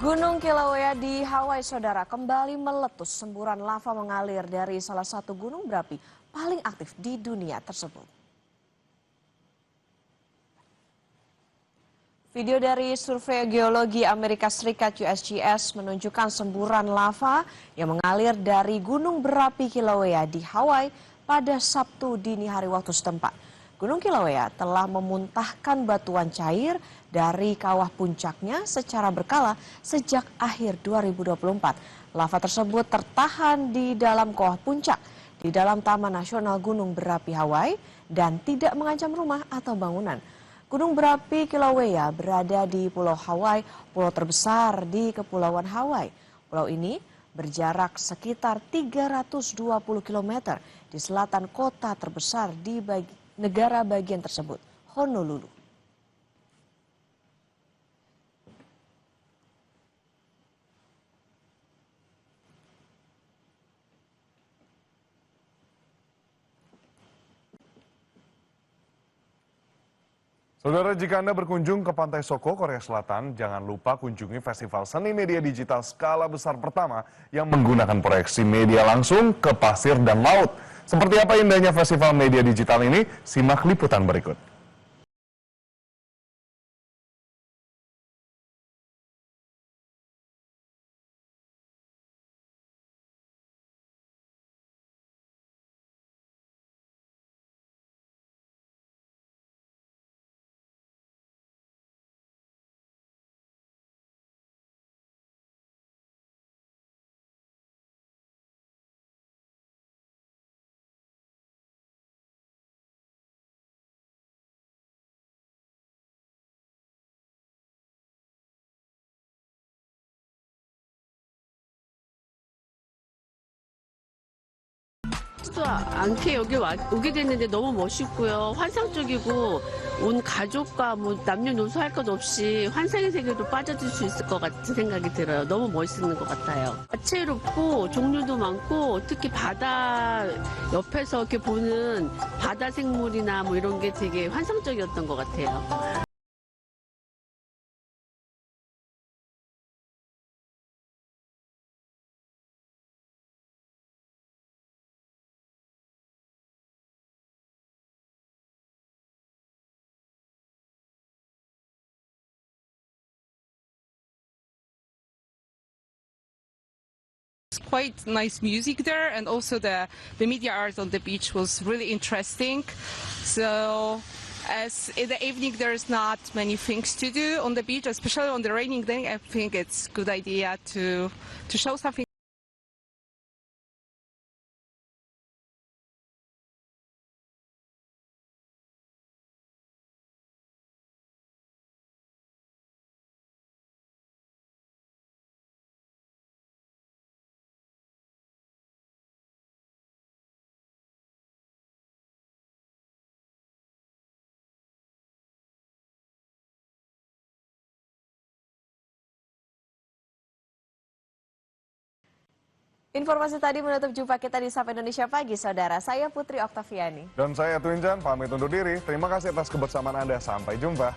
Gunung Kilauea di Hawaii, saudara, kembali meletus. Semburan lava mengalir dari salah satu gunung berapi paling aktif di dunia tersebut. Video dari Survei Geologi Amerika Serikat USGS menunjukkan semburan lava yang mengalir dari gunung berapi Kilauea di Hawaii pada Sabtu dini hari waktu setempat. Gunung Kilauea telah memuntahkan batuan cair dari kawah puncaknya secara berkala sejak akhir 2024. Lava tersebut tertahan di dalam kawah puncak di dalam Taman Nasional Gunung Berapi Hawaii dan tidak mengancam rumah atau bangunan. Gunung berapi Kilauea berada di Pulau Hawaii, pulau terbesar di Kepulauan Hawaii. Pulau ini berjarak sekitar 320 km di selatan kota terbesar di negara bagian tersebut, Honolulu. Saudara, jika Anda berkunjung ke Pantai Soko, Korea Selatan, jangan lupa kunjungi Festival Seni Media Digital skala besar pertama yang menggunakan proyeksi media langsung ke pasir dan laut. Seperti apa indahnya Festival Media Digital ini? Simak liputan berikut. 또 않게 여기 오게 됐는데 너무 멋있고요. 환상적이고 온 가족과 뭐 남녀노소 할 것 없이 환상의 세계로 빠져들 수 있을 것 같은 생각이 들어요. 너무 멋있는 것 같아요. 다채롭고 종류도 많고 특히 바다 옆에서 이렇게 보는 바다 생물이나 뭐 이런 게 되게 환상적이었던 것 같아요. Quite nice music there, and also the media art on the beach was really interesting. So as in the evening there's not many things to do on the beach, especially on the raining day, I think it's a good idea to show something. Informasi tadi menutup jumpa kita di Sapa Indonesia Pagi, saudara. Saya Putri Oktaviani. Dan saya Twinjan, pamit undur diri. Terima kasih atas kebersamaan Anda. Sampai jumpa.